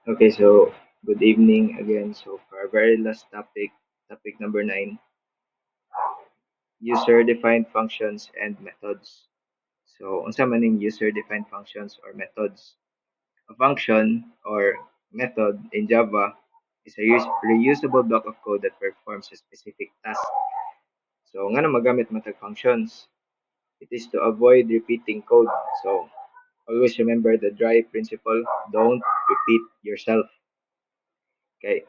Okay, so good evening again. So for our very last topic, topic number 9, user-defined functions and methods. So unsa man ning user-defined functions or methods? A function or method in Java is a reusable block of code that performs a specific task. So nga na magamit matag functions, it is to avoid repeating code. So always remember the dry principle, don't repeat yourself. Okay?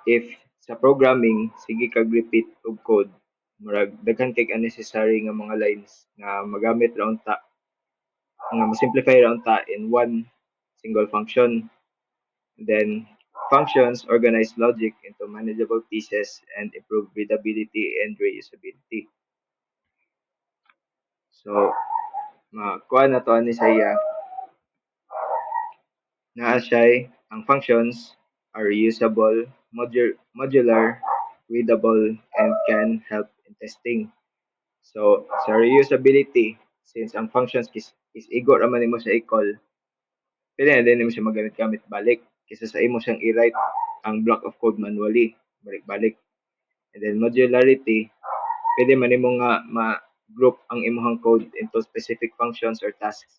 If sa programming sige kag repeat og code, murag daghan kay unnecessary nga mga lines nga magamit ra unta nga ma-simplify ra unta in one single function. Then functions organize logic into manageable pieces and improve readability and reusability. So makuha na to ani saya naa siya'y ang functions are reusable, modular, readable, and can help in testing. So, sa reusability, since ang functions is igo raman nimo sa i-call, pwede na din nimo siya magamit-gamit balik kaysa sa imo siyang i-write ang block of code manually, balik-balik. And then modularity, pwede man nimo nga ma-group ang imong code into specific functions or tasks.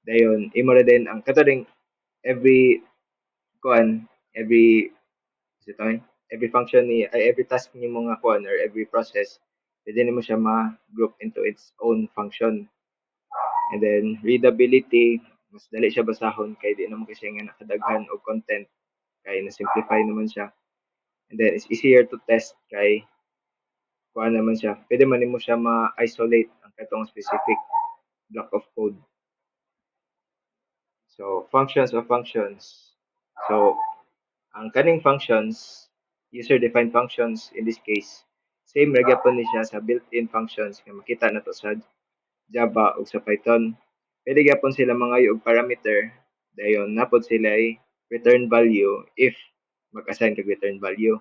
Dayon, imo ra din ang katuring every kuan, every function ni ay every task ni mga kuan or every process, pwede nimo siya ma-group into its own function. And then readability, mas dali siya basahon kay di naman kasi nga nakadaghan og content kay na-simplify naman siya. And then it's easier to test kay kuan naman siya. Pwede man nimo siya ma-isolate ang katong specific block of code. So functions of functions. So ang kaning functions, user-defined functions in this case, same ra gyapon ni siya sa built-in functions nga makita nato sa Java ug sa Python. Pwede gyapon sila mangayo og parameter, dayon napod sila ay return value if mag-assign kag return value.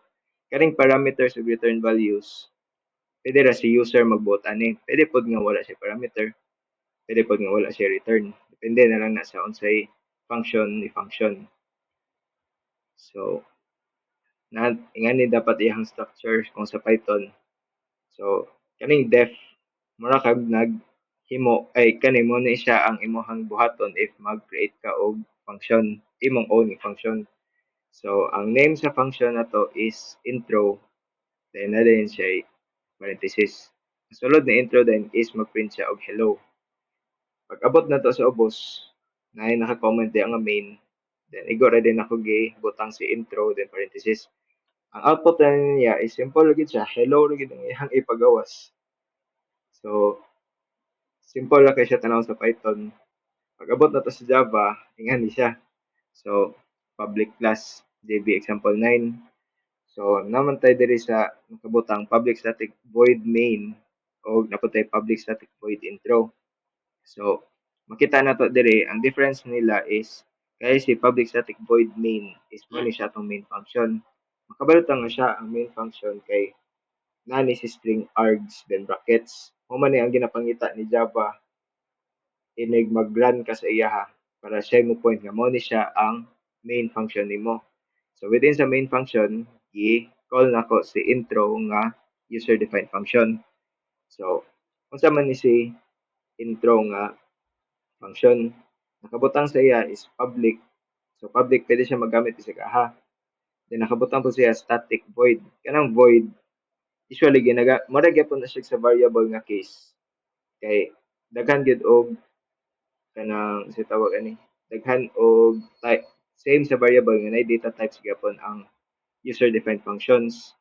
Kaning parameters ug return values, pwede ra si user magbuot ani. Pwede pod nga wala siya parameter, pwede pod nga wala siya return. Depende na lang na sa unsay function ni function. So, ingani dapat iyang structure kung sa Python. So, kaning def, mura kag naghimo ay kani mo ni siya ang imuhang buhaton if mag-create ka og function, imong own function. So, ang name sa function na to is intro, then na din siya parenthesis. Sulod na intro then is mag-print siya og hello. Pag abot na to sa ubos, na naka-comment di ang main, then igo ra din ako butang si intro then parenthesis. Ang output na niya is simple lagi siya, hello lagi ang iyang ipagawas. So, simple lang kay siya tanaw sa Python. Pag abot na to sa Java, ingani siya. So, public class, JB example 9. So, naman tayo diri sa nakabutang public static void main o naputay public static void intro. So, makita na to diri, ang difference nila is kaya si public static void main is mo ni siya itong main function. Makabalutang na siya ang main function kay nani si string args then brackets. Human ni ang ginapangita ni Java inig mag-run ka sa iyaha para siya mo point nga mo ni siya ang main function nimo. So within sa main function, i-call nako si intro nga user-defined function. So unsa man ni si intro nga function? Nakabutang sa iya is public. So public pwede siya magamit isig aha. Then nakabutang po siya static void. Kanang void usually mura gyapon na siya sa variable nga case. Kay daghan gyud og kanang sa tawag ani daghan og type same sa variable nga nay data types gyapon ang user defined functions.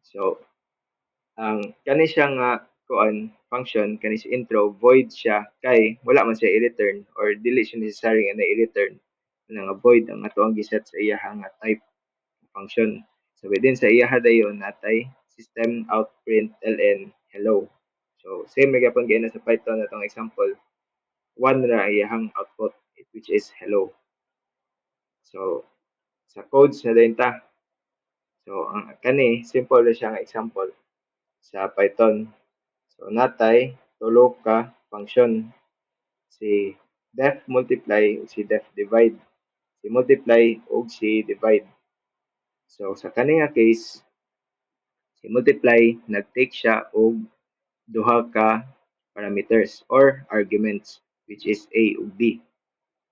So ang kani siya nga kuan function kani si intro void siya kay wala man siya i-return or dili siya necessary nga na i-return nga void ang ato ang giset sa iya nga type function. So within sa iya dayon natay system out print ln hello. So same ra gyapon gyud sa Python atong example, one ra iyahang output which is hello. So sa codes na din ta. So ang kani simple ra siya nga example sa Python. So natay tulo ka function, si def multiply ug si def divide. si multiply ug si divide. So sa kani nga case, si multiply nag-take siya og duha ka parameters or arguments which is A ug B.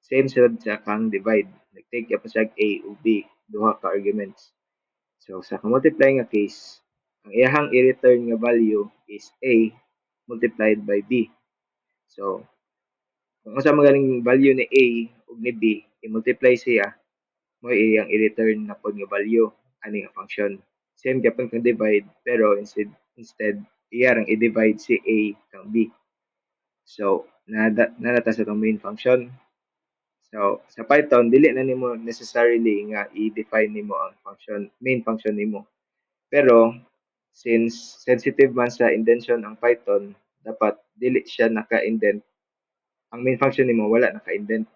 Same sad sa kang divide. Nag-take siya pa siya A ug B, duha ka arguments. So sa multiply nga case, ang iyahang i-return nga value is A multiplied by B. So kung unsa magaling value ni A ug ni B, i-multiply siya, mo iyang i-return na pod nga value ani nga function. Same gyapon kang divide pero instead iyang i-divide si A kang B. So nata sa tong main function. So sa Python dili na nimo necessarily nga i-define nimo ang main function nimo. Pero since sensitive man sa indention ang Python, dapat dili siya naka-indent. Ang main function nimo wala naka-indent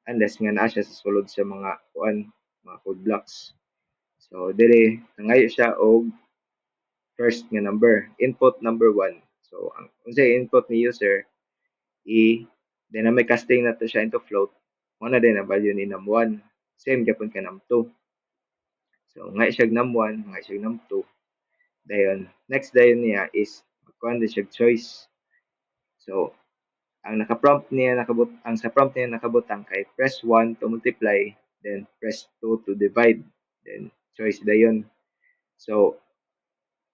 unless nga naa siya sa sulod sa mga mga code blocks. So dili nangayo siya og first nga number, input number 1. So ang unsay input ni user dynamic casting nato siya into float. Mo na din ang value ni num1. Same gyapon ka num2. So nga siya num1, nga siya num2. Dayon next dayon niya is magkuhan din siya choice. So ang naka-prompt niya ang sa prompt niya nakabutang kay press 1 to multiply, then press 2 to divide, then choice dayon. So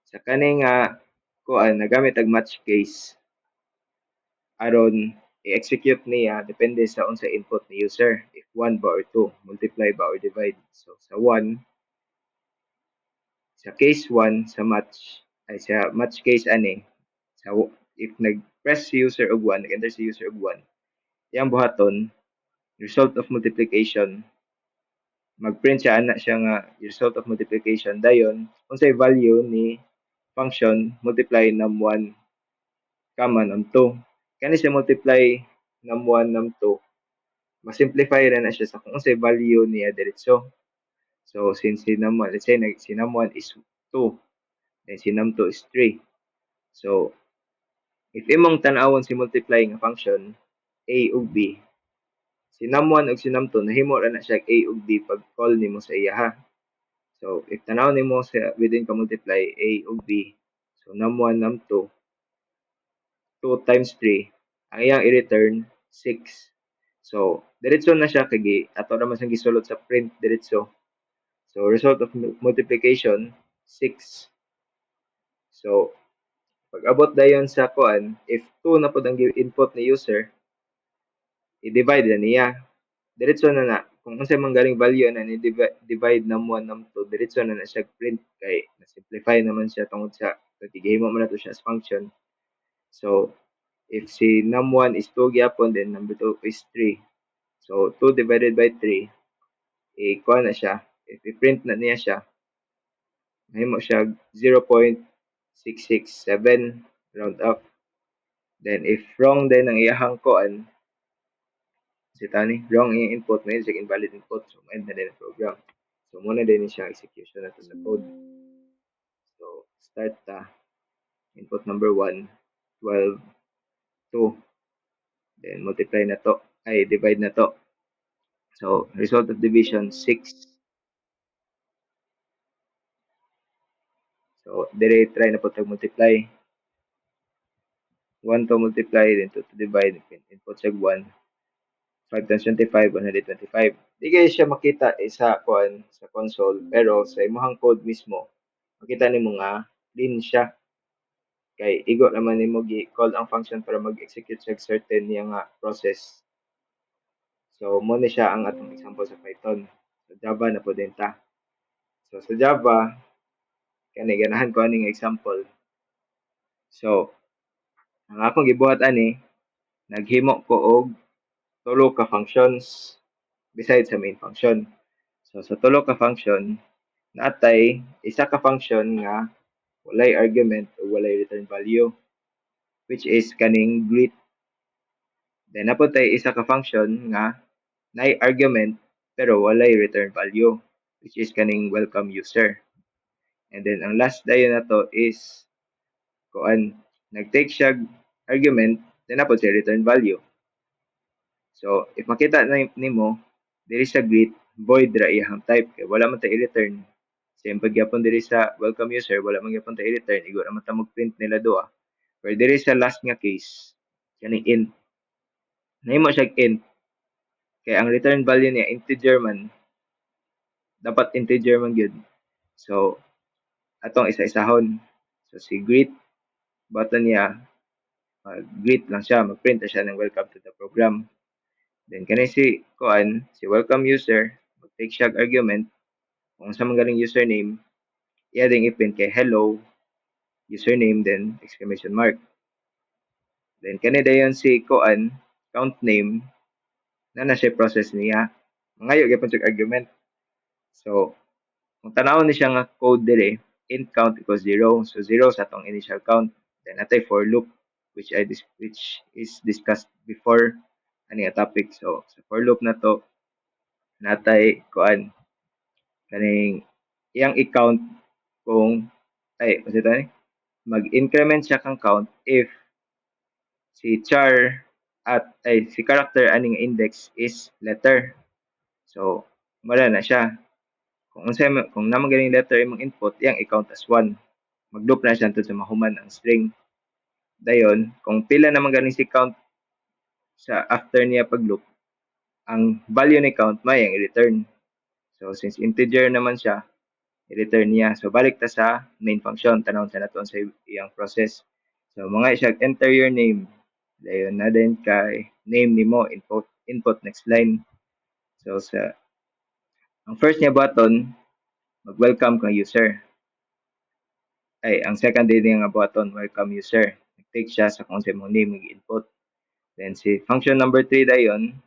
sa kani nga nagamit ang match case aron i-execute niya depende sa unsa input ni user, if 1 ba or 2, multiply ba or divide. So sa 1, sa case 1 sa match case ani, sa if nag-press si user og 1, nag-enter si user og 1, iyang buhaton result of multiplication, mag-print siya ana siya nga result of multiplication, dayon unsay value ni function multiply num1 comma num2. Kani siya multiply num1 num2, ma-simplify ra na siya sa kung unsay value niya diretso. So since si num1, let's say si num1 is 2, then si num2 is 3. So if imong tan-awon si multiply nga function a ug b, si num1 ug si num2 nahimo ra na siya a ug b pag call nimo sa iya ha. So if tanaw nimo sa within ka multiply a ug b, so num1 num2 2 times 3, ang iyang i-return 6. So diretso na siya kay ato naman sang gisulod sa print diretso. So result of multiplication 6. So pag abot dayon sa if 2 na pod ang input ni user, i-divide na niya. Diretso na kung unsay man galing value na ni divide num1 num2, diretso na siya print kay na-simplify naman siya tungod sa gihimo man nato siya as function. So if si num1 is 2 gyapon, then number 2 is 3. So 2 divided by 3, kuha na siya. If i-print na niya siya, mahimo siya 0.667 round up. Then if wrong din ang iyahang si tani wrong yung input, may siya invalid input, so end na din ang program. So muna din siya execution nato sa code. So start input number 1, 12, 2, then multiply na to, divide na to. So result of division 6. So dire try na po tag multiply. 1 to multiply, then 2 to divide, input siya 1. 5 times 25, 125. Di kayo siya makita sa sa console, pero sa imong code mismo, makita nimo nga clean siya. Kay igo naman nimo gi-call ang function para mag-execute sa certain nga process. So mo ni siya ang atong example sa Python. Sa Java na po din ta. So sa Java, kani ganahan ko aning example. So ang akong gibuhat ani, naghimo ko og tulo ka functions besides sa main function. So sa tulo ka function, naatay isa ka function nga walay argument o walay return value, which is kaning greet. Then napod tay isa ka function nga nay argument pero walay return value, which is kaning welcome user. And then ang last dayon nato is nag-take siya argument, then napod siya return value. So if makita na nimo, diri sa greet void ra iyang type kay wala man ta i-return. Same pag gyapon diri sa welcome user wala man gyapon ta i-return igo ra man ta mag-print nila duha. Pero diri sa last nga case kani int nahimo siya int kay ang return value niya integer man dapat integer man gyud. So atong isa-isahon. So si greet button niya greet lang siya mag-print na siya ng welcome to the program. Then kani si kuan si welcome user mag-take siya argument kung sa man galing username iya ding i-print kay hello username then exclamation mark. Then kani dayon si kuan count name na siya process niya. Mangayo gyapon siya argument. So kung tanawon ni siya nga code dire int count equals 0. So 0 sa atong initial count. Then natay for loop which is discussed before ani nga topic. So sa for loop na to natay kuan kaning iyang i-count kung ay kasi ito mag-increment siya kang count if si char at ay si character aning index is letter. So wala na siya. Kung naman ganing letter imong input, iyang i-count as 1. Mag-loop na siya sa mahuman ang string. Dayon, kung pila naman ganing si count sa after niya pag-loop, ang value ni count may ang i-return. So since integer naman siya, i-return niya. So balik ta sa main function, tanawon sa naton sa iyang process. So mga siya enter your name. Dayon na din kay name nimo input next line. So sa ang first niya button mag-welcome kang user. Ay ang second din nga button welcome user. Nag-take siya sa kung sa imong name mag-input. Then si function number 3 dayon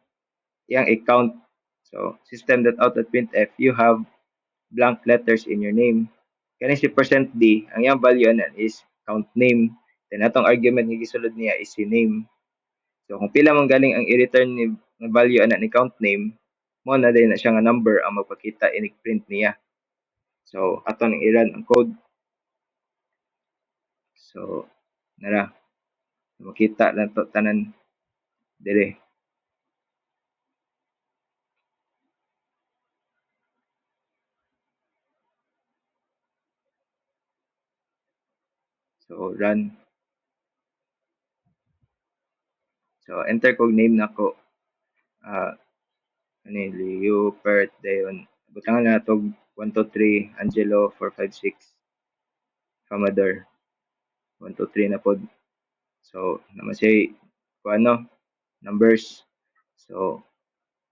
iyang i-count. So system.out.printf you have blank letters in your name. Kani si %d, ang iyang value anan is count name. Then atong argument nga gisulod niya is si name. So kung pila man galing ang i-return ni nga value anan ni count name, mo na din na siya nga number ang magpakita inig-print niya. So ato nang i-run ang code. So nara makita lang to tanan dire. So run. So enter kog name nako. Ani Leo Pert dayon. Butangan na tog 123 Angelo 456 Commodore 123 na pod. So naman siya kung ano numbers. So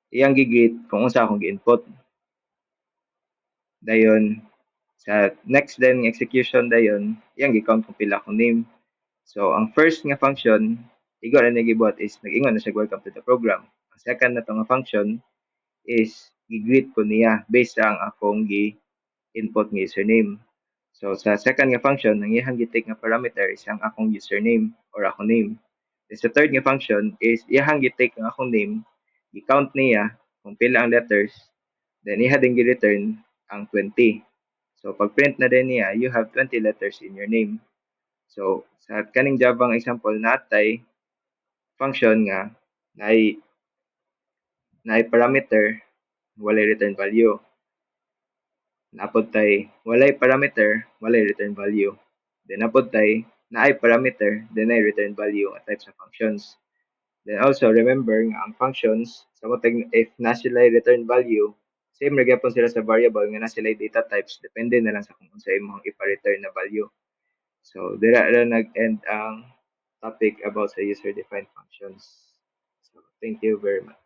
iyang gigit kung unsa akong gi-input. Dayon sa next then execution dayon iyang gi-count kung pila akong name. So ang first nga function igo na gibuhat is nag-ingon na siya welcome to the program. Ang second na to nga function is gi-greet ko niya based sa ang akong gi-input nga username. So sa second nga function ang iyang gi-take nga parameter is ang akong username or akong name. Then sa third nga function is iyang gi-take ang akong name, gi-count niya kung pila ang letters, then iha din gi-return ang 20. So pag print na din niya, you have 20 letters in your name. So sa kaning Java nga example natay function nga naay parameter walay return value. Napod tay walay parameter, walay return value. Then napod tay naay parameter, then naay return value nga type sa functions. Then also remember nga ang functions sa matag if na sila return value, same ra gyapon sila sa variable nga na sila data types depende na lang sa kung unsa imong ipa-return na value. So dira ra nag-end ang topic about sa user defined functions. So thank you very much.